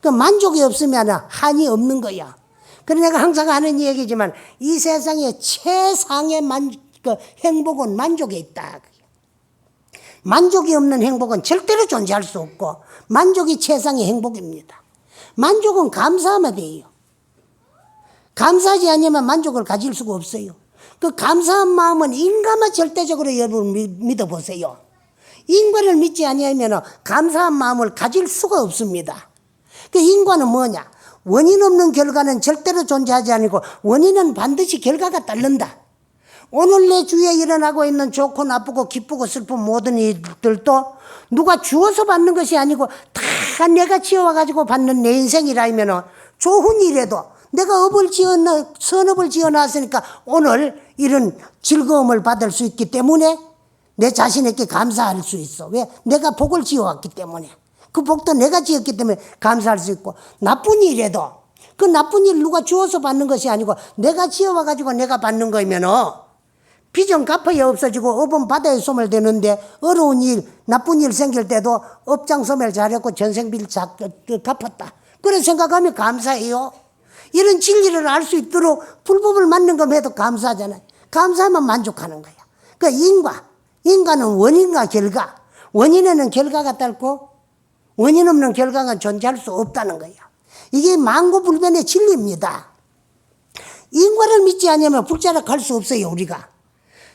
그 만족이 없으면 한이 없는 거야. 그래서 내가 항상 하는 얘기지만 이 세상에 최상의 행복은 만족에 있다. 만족이 없는 행복은 절대로 존재할 수 없고 만족이 최상의 행복입니다. 만족은 감사하면 돼요. 감사하지 않으면 만족을 가질 수가 없어요. 그 감사한 마음은 인간만 절대적으로 여러분 믿어보세요. 인간을 믿지 아니하면 감사한 마음을 가질 수가 없습니다. 그 인과는 뭐냐? 원인 없는 결과는 절대로 존재하지 않고 원인은 반드시 결과가 따른다. 오늘 내 주위에 일어나고 있는 좋고 나쁘고 기쁘고 슬픈 모든 일들도 누가 주어서 받는 것이 아니고 다 내가 지어와가지고 받는 내 인생이라면 좋은 일에도 내가 선업을 지어놨으니까 오늘 이런 즐거움을 받을 수 있기 때문에 내 자신에게 감사할 수 있어. 왜? 내가 복을 지어왔기 때문에. 그 복도 내가 지었기 때문에 감사할 수 있고 나쁜 일에도 그 나쁜 일 누가 주어서 받는 것이 아니고 내가 지어와가지고 내가 받는 거면 빚은 갚아야 없어지고 업은 바다에 소멸되는데 어려운 일 나쁜 일 생길 때도 업장 소멸 잘했고 전생비를 갚았다. 그래 생각하면 감사해요. 이런 진리를 알 수 있도록 불법을 맞는 것만 해도 감사하잖아요. 감사하면 만족하는 거야. 그러니까 인과는 원인과 결과 원인에는 결과가 따르고 원인 없는 결과가 존재할 수 없다는 거야. 이게 만고불변의 진리입니다. 인과를 믿지 않으면 불자락할 수 없어요. 우리가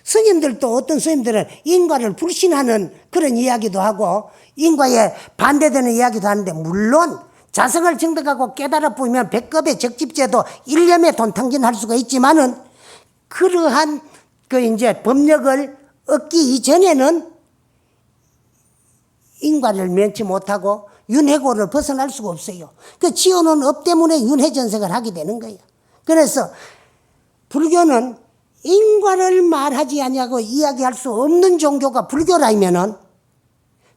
스님들도 어떤 스님들은 인과를 불신하는 그런 이야기도 하고 인과에 반대되는 이야기도 하는데 물론 자성을 증득하고 깨달아 보면 백겁의 적집제도 일념에 돈탕진할 수가 있지만은 그러한 이제 법력을 얻기 이전에는 인과를 면치 못하고 윤회고를 벗어날 수가 없어요. 그 지어놓은 업 때문에 윤회전생을 하게 되는 거예요. 그래서 불교는 인과를 말하지 아니하고 이야기할 수 없는 종교가 불교라면은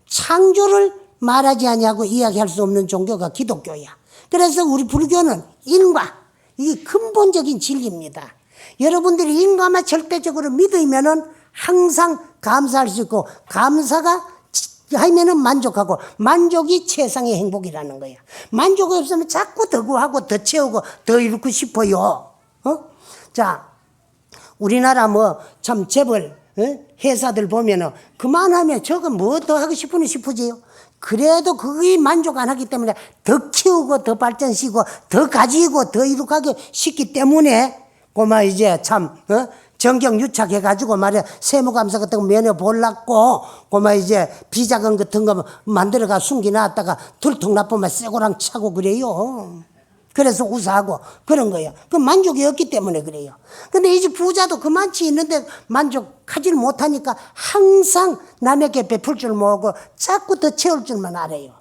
창조를 말하지 아니하고 이야기할 수 없는 종교가 기독교야. 그래서 우리 불교는 인과, 이게 근본적인 진리입니다. 여러분들이 인과만 절대적으로 믿으면은 항상 감사할 수 있고 감사가 하면은 만족하고 만족이 최상의 행복이라는 거야. 만족이 없으면 자꾸 더 구하고 더 채우고 더 이루고 싶어요. 자, 우리나라 참 재벌 회사들 보면은 그만하면 저거 뭐 더 하고 싶으지요. 그래도 그게 만족 안 하기 때문에 더 키우고 더 발전시키고 더 가지고 더 이룩하게 시키기 때문에 고마 이제 참 정경유착해가지고 말이야 세무감사 같은 거 면허 볼랐고 고마 이제 비자금 같은 거 만들어가 숨기놨다가 들통 나쁘면 쇠고랑 차고 그래요. 그래서 우사하고 그런 거예요. 그 만족이 없기 때문에 그래요. 근데 이 집 부자도 그만치 있는데 만족하지 못하니까 항상 남에게 베풀 줄 모르고 자꾸 더 채울 줄만 알아요.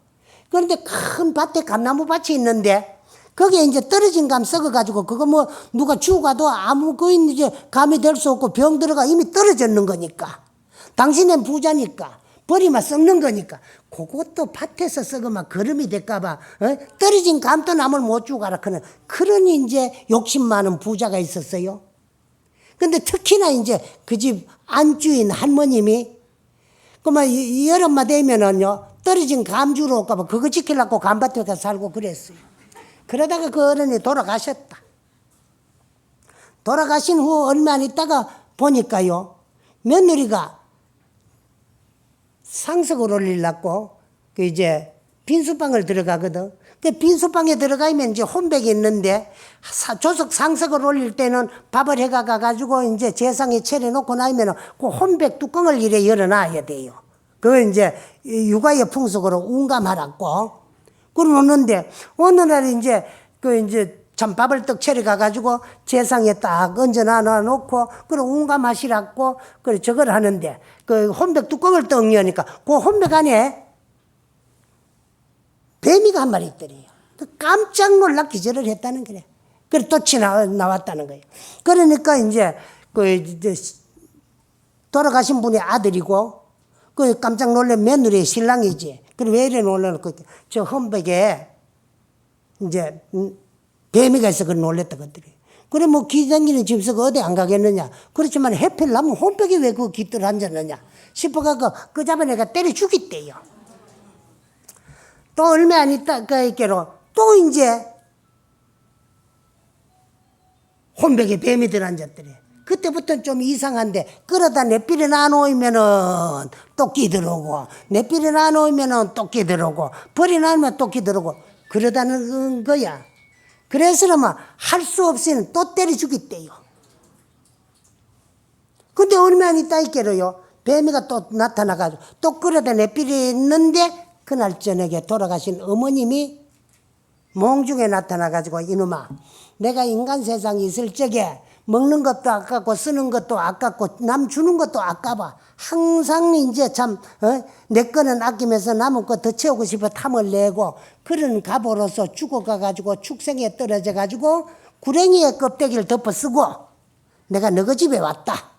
그런데 큰 밭에 감나무 밭이 있는데 거기에 이제 떨어진 감 썩어가지고 그거 뭐 누가 주고가도 아무 거 이제 감이 될 수 없고 병 들어가 이미 떨어졌는 거니까. 당신은 부자니까 버리면 썩는 거니까 그것도 밭에서 썩으면 거름이 될까봐 떨어진 감도 남을 못 주고 가라 그런 이제 욕심 많은 부자가 있었어요. 근데 특히나 이제 그 집 안주인 할머님이 그만 여름만 되면은요 떨어진 감 주러 올까봐 그거 지키려고 감밭에 가서 살고 그랬어요. 그러다가 그 어른이 돌아가셨다. 돌아가신 후 얼마 안 있다가 보니까요 며느리가 상석을 올리려고 그 이제 빈수방을 들어가거든. 그 빈수방에 들어가면 이제 혼백이 있는데 조석 상석을 올릴 때는 밥을 해가지고 이제 제상에 차려놓고 나면 그 혼백 뚜껑을 이래 열어놔야 돼요. 그거 이제 육아의 풍속으로 운감하라고. 그러는데 어느 날 이제 그 이제 참 밥을 떡 차려가지고 제상에 딱 얹어놔 놓고 그럼 운감하시라고 그래 저걸 하는데 그 혼백 뚜껑을 떡 여니까 그 혼백 안에 뱀이가 한 마리 있더래요. 깜짝 놀라 기절을 했다는 거래. 그래 또 나왔다는 거예요. 그러니까 이제 그 돌아가신 분의 아들이고 그 깜짝 놀란 며느리의 신랑이지. 그래 왜 이래 놀라놓고 저 혼백에 이제 뱀이가 있어 그 놀랬다 그랬더니. 그래 뭐 기생기는 집에서 어디 안 가겠느냐. 그렇지만 해필라면 혼백이 왜 그 깃들 앉았느냐 싶어가지고 그 잡은 애가 때려 죽였대요. 또 얼마 안 있다가 있게로 또 이제 혼백에 뱀이 들어앉았더래. 그때부터는 좀 이상한데 그러다 내삐리 놔놓으면은 또 끼들어오고 내삐리 놔놓으면은 또 끼들어오고 벌이 나면 또 끼들어오고 그러다는 거야. 그래서 할 수 없이는 또 때려 죽였대요. 근데 얼마 안 있다 있게로요 뱀이가 또 나타나가지고 또 그러다 내삐리 있는데 그날 저녁에 돌아가신 어머님이 몽중에 나타나가지고 이놈아 내가 인간 세상에 있을 적에 먹는 것도 아깝고 쓰는 것도 아깝고 남 주는 것도 아까워. 항상 이제 참 내 거는 아끼면서 남은 거 더 채우고 싶어 탐을 내고 그런 갑으로서 죽어가가지고 축생에 떨어져가지고 구렁이의 껍데기를 덮어 쓰고 내가 너희 집에 왔다.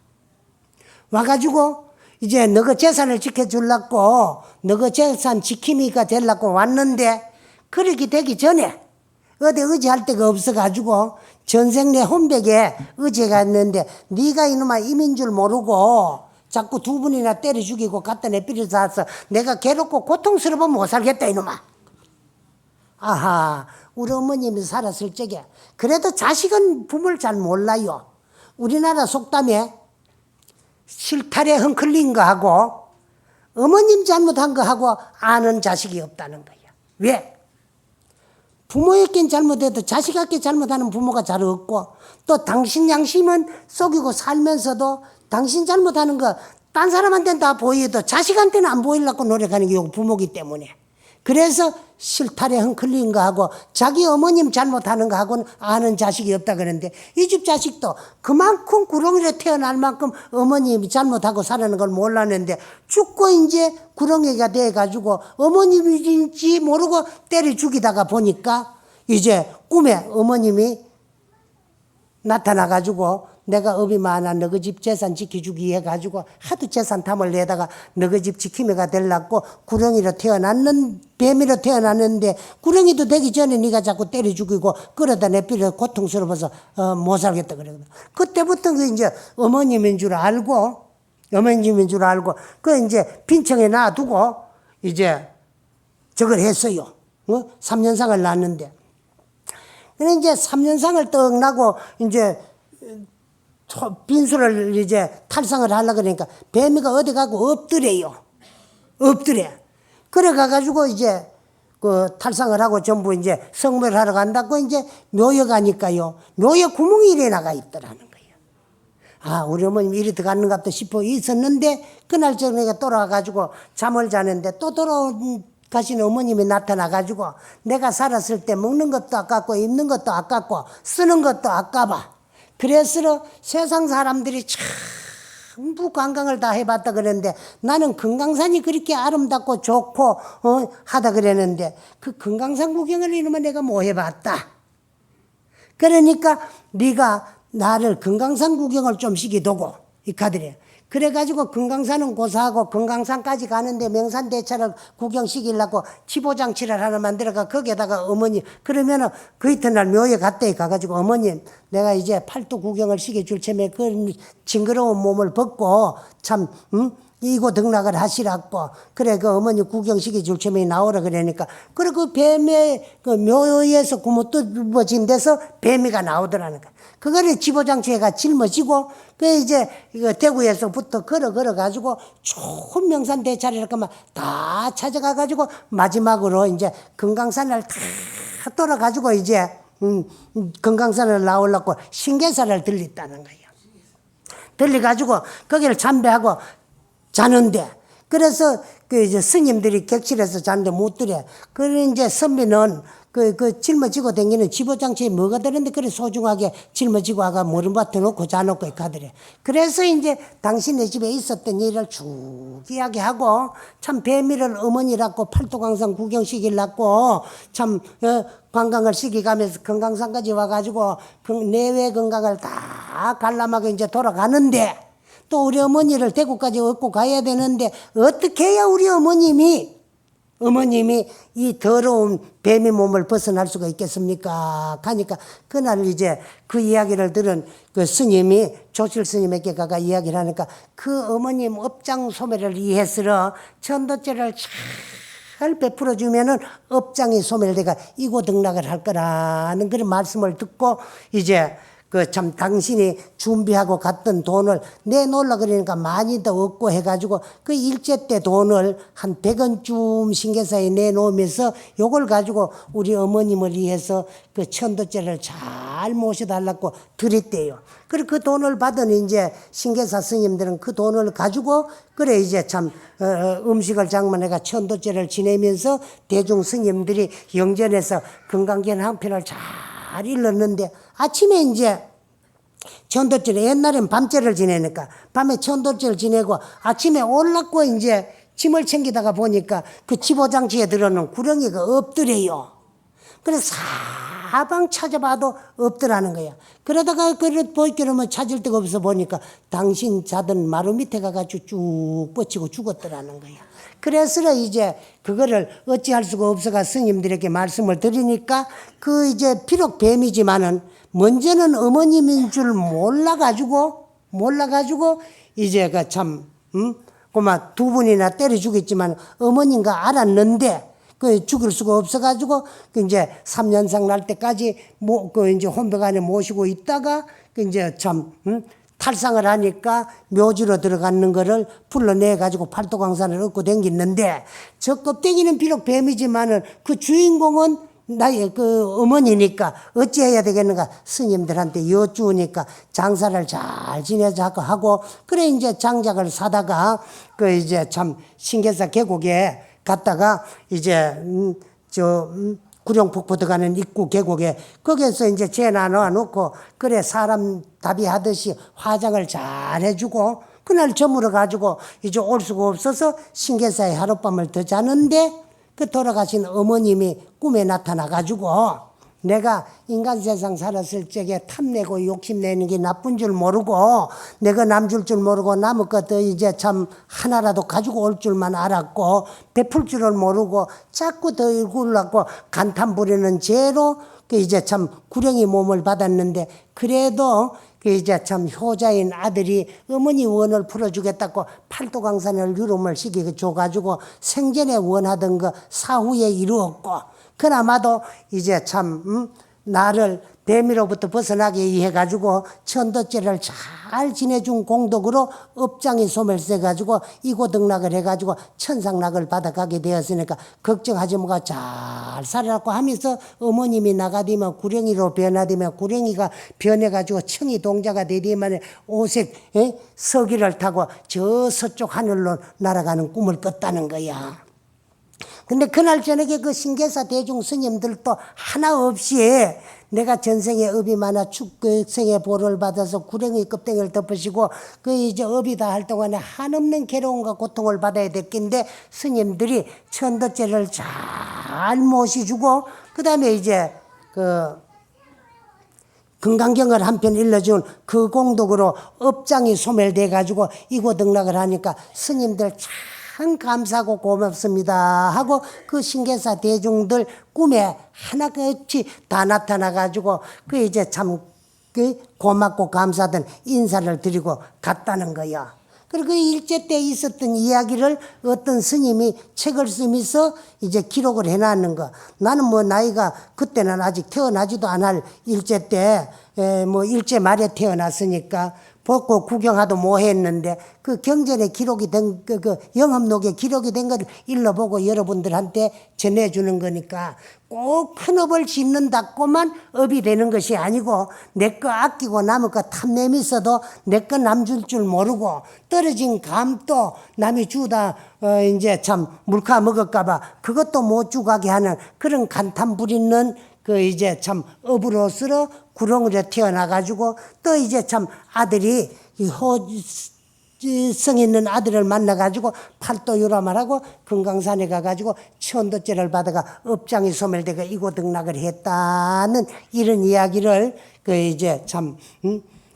와가지고 이제 너희 재산을 지켜주려고 너희 재산 지킴이가 되려고 왔는데 그렇게 되기 전에 어디 의지할 데가 없어가지고 전생 내 혼백에 의지가 있는데 네가 이놈아 임인 줄 모르고 자꾸 두 분이나 때려 죽이고 갖다 내삐려 놔서 내가 괴롭고 고통스러우면 못 살겠다 이놈아. 아하 우리 어머님이 살았을 적에 그래도 자식은 부모를 잘 몰라요. 우리나라 속담에 실타래 헝클린 거 하고 어머님 잘못한 거 하고 아는 자식이 없다는 거예요. 왜? 부모에겐 잘못해도 자식에게 잘못하는 부모가 잘 없고 또 당신 양심은 속이고 살면서도 당신 잘못하는 거 딴 사람한테는 다 보여도 자식한테는 안 보이려고 노력하는 게 부모기 때문에 그래서 실타래 헝클린 거 하고 자기 어머님 잘못하는 거 하고는 아는 자식이 없다 그러는데 이 집 자식도 그만큼 구렁이로 태어날 만큼 어머님이 잘못하고 살아는 걸 몰랐는데 죽고 이제 구렁이가 돼가지고 어머님인지 모르고 때려 죽이다가 보니까 이제 꿈에 어머님이 나타나가지고 내가 업이 많아 너희 집 재산 지켜주기 해가지고 하도 재산 탐을 내다가 너희 집 지킴이가 되려고 구렁이로 태어났는 뱀이로 태어났는데 구렁이도 되기 전에 네가 자꾸 때려 죽이고 그러다 내삐려 고통스러워서 못 살겠다 그러거든. 그때부터 그 이제 어머님인 줄 알고 그 이제 빈청에 놔두고 이제 저걸 했어요. 3년상을 낳았는데 그래 이제 3년상을 떡 나고 이제 빈수를 이제 탈상을 하려고 그러니까 뱀이가 어디 가고 엎드려요. 그래 가가지고 이제 그 탈상을 하고 전부 이제 성묘를 하러 간다고 이제 묘에 가니까요. 묘에 구멍이 이래 나가 있더라는 거예요. 아, 우리 어머님 이리 들어갔는가 싶어 있었는데 그날 저녁에 돌아와가지고 잠을 자는데 또 돌아온 가신 어머님이 나타나가지고 내가 살았을 때 먹는 것도 아깝고 입는 것도 아깝고 쓰는 것도 아까봐. 그래서 세상 사람들이 전부 관광을 다 해봤다 그랬는데 나는 금강산이 그렇게 아름답고 좋고 하다 그랬는데 그 금강산 구경을 이놈아 내가 못 해봤다. 그러니까 네가 나를 금강산 구경을 좀 시키도고 이 카드래. 그래가지고 금강산은 고사하고 금강산까지 가는데 명산대차를 구경시키려고 치보장치를 하나 만들어가 거기에다가 어머니 그러면은 그 이튿날 묘에 갔대 가가지고 어머님 내가 이제 팔도 구경을 시켜줄 테면 그 징그러운 몸을 벗고 참 이고 등락을 하시라고 그래 그 어머니 구경시켜줄 테면 나오라 그러니까 그래 그 뱀의 그 묘에서 구멍 뚫어진 데서 뱀이가 나오더라는 거야. 그거를 집어장치에가 짊어지고 그 이제 이거 대구에서부터 걸어가지고 좋은 명산 대차리랄까 다 찾아가 가지고 마지막으로 이제 금강산을 다 돌아가지고 이제 금강산을 나오려고 신계사를 들렸다는 거예요. 들려가지고 거기를 참배하고 자는데 그래서 그 이제 스님들이 객실에서 자는데 못 들여. 그래 이제 선비는 그 짊어지고 다니는 집어장치에 뭐가 되는데 그래 소중하게 짊어지고 와가 모름밭에 놓고 자놓고 가더래. 그래서 이제 당신의 집에 있었던 일을 쭉 이야기하고 참 배미를 어머니라고 팔도강산 구경시키려고 참 관광을 시키가면서 금강산까지 와가지고 내외 건강을 다 관람하고 이제 돌아가는데 또 우리 어머니를 대구까지 얻고 가야 되는데 어떻게 해야 우리 어머님이 이 더러운 뱀의 몸을 벗어날 수가 있겠습니까? 하니까 그날 이제 그 이야기를 들은 그 스님이 조실 스님에게 가가 이야기를 하니까 그 어머님 업장 소멸을 이해해서 천도죄를 잘 베풀어주면은 업장이 소멸돼가 이고등락을 할 거라는 그런 말씀을 듣고 이제 그 참 당신이 준비하고 갔던 돈을 내놓으려 그러니까 많이 더 얻고 해가지고 그 일제 때 돈을 한 100원쯤 신계사에 내놓으면서 요걸 가지고 우리 어머님을 위해서 그 천도죄를 잘 모셔달라고 드렸대요. 그리고 그 돈을 받은 이제 신계사 스님들은 그 돈을 가지고 그래 이제 참 음식을 장만해가 천도죄를 지내면서 대중 스님들이 영전에서 금강경 한 편을 잘 일렀는데 아침에 이제 천도죄를 옛날엔 밤죄를 지내니까 밤에 천도죄를 지내고 아침에 올랐고 이제 짐을 챙기다가 보니까 그 집어장치에 들어놓은 구렁이가 없더래요. 그래서 사방 찾아봐도 없더라는 거야. 그러다가 보이기로는 찾을 데가 없어 보니까 당신 자던 마루 밑에 가가지고 쭉 뻗치고 죽었더라는 거야. 그래서 이제 그거를 어찌할 수가 없어가 스님들에게 말씀을 드리니까 그 이제 비록 뱀이지만은 먼저는 어머님인 줄 몰라가지고 이제 그 참 그만 두 분이나 때려 죽였지만 어머님가 알았는데 그 죽일 수가 없어가지고 그 이제 3년상 날 때까지 그 이제 혼배관에 모시고 있다가 그 이제 참 탈상을 하니까 묘지로 들어가는 거를 불러내가지고 팔도강산을 얻고 댕겼는데 저 껍데기는 비록 뱀이지만은 그 주인공은 나의 그 어머니니까 어찌해야 되겠는가 스님들한테 여쭈니까 장사를 잘 지내자고 하고 그래 이제 장작을 사다가 그 이제 참 신계사 계곡에 갔다가 이제 구룡폭포 들어가는 입구 계곡에 거기에서 이제 재나 놓고 그래 사람 답이하듯이 화장을 잘 해주고 그날 저물어 가지고 이제 올 수가 없어서 신계사에 하룻밤을 더 자는데 그 돌아가신 어머님이 꿈에 나타나 가지고 내가 인간 세상 살았을 적에 탐내고 욕심내는 게 나쁜 줄 모르고 내가 남 줄 줄 모르고 남의 것도 이제 참 하나라도 가지고 올 줄만 알았고 베풀 줄을 모르고 자꾸 더 일구려고 간탄 부리는 죄로 그 이제 참 구렁이 몸을 받았는데 그래도 그 이제 참 효자인 아들이 어머니 원을 풀어주겠다고 팔도강산을 유름을 시켜줘가지고 생전에 원하던 거 사후에 이루었고 그나마도 이제 참 나를 뱀이로부터 벗어나게 해가지고 천도죄를 잘 지내준 공덕으로 업장이 소멸돼가지고 이고등락을 해가지고 천상락을 받아가게 되었으니까 걱정하지 뭐가 잘 살아라고 하면서 어머님이 나가되면 구렁이로 변화되면 구렁이가 변해가지고 청이 동자가 되디만 오색 서기를 타고 저 서쪽 하늘로 날아가는 꿈을 꿨다는 거야. 근데 그날 저녁에 그 신계사 대중 스님들도 하나 없이 내가 전생에 업이 많아 축생의 보를 받아서 구렁이 껍데기를 덮으시고 그 이제 업이 다 할 동안에 한없는 괴로움과 고통을 받아야 됐긴데 스님들이 천도죄를 잘 모시주고 그 다음에 이제 그 금강경을 한 편 일러준 그 공덕으로 업장이 소멸돼 가지고 이고등락을 하니까 스님들 참 감사하고 고맙습니다 하고 그 신계사 대중들 꿈에 하나같이 다 나타나 가지고 그 이제 참 고맙고 감사하던 인사를 드리고 갔다는 거야. 그리고 그 일제 때 있었던 이야기를 어떤 스님이 책을 쓰면서 이제 기록을 해놨는 거. 나는 뭐 나이가 그때는 아직 태어나지도 않을 일제 때 뭐 일제 말에 태어났으니까 벗고 구경하도 뭐 했는데 그 경전에 기록이 된 그 영업록에 기록이 된 거를 일러보고 여러분들한테 전해주는 거니까 꼭 큰 업을 짓는다고만 업이 되는 것이 아니고 내 거 아끼고 남의 거 탐내미 있어도 내 거 남 줄 줄 모르고 떨어진 감도 남이 주다 이제 참 물카 먹을까봐 그것도 못 주가게 하는 그런 간탐 부리는 그 이제 참 업으로서 구렁으로 태어나가지고 또 이제 참 아들이 성 있는 아들을 만나가지고 팔도 유람하라고 금강산에 가가지고 천도죄를 받아가 업장이 소멸되고 이고등락을 했다는 이런 이야기를 그 이제 참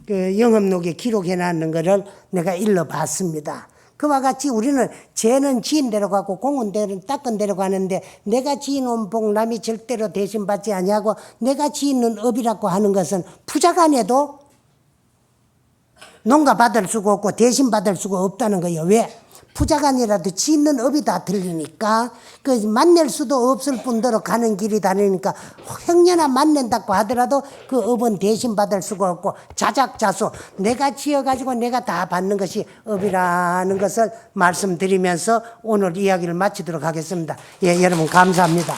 그 영업록에 기록해 놨는 거를 내가 일러봤습니다. 그와 같이 우리는 죄는 지은 대로 가고 공은 닦은 대로 가는데 내가 지은 복 남이 절대로 대신받지 아니하고 내가 지은 업이라고 하는 것은 부자간에도 농가 받을 수가 없고 대신 받을 수가 없다는 거예요. 왜? 부자간이라도 짓는 업이 다 들리니까 그 만날 수도 없을 뿐더러 가는 길이 다르니까 행여나 만난다고 하더라도 그 업은 대신 받을 수가 없고 자작자수 내가 지어가지고 내가 다 받는 것이 업이라는 것을 말씀드리면서 오늘 이야기를 마치도록 하겠습니다. 예, 여러분 감사합니다.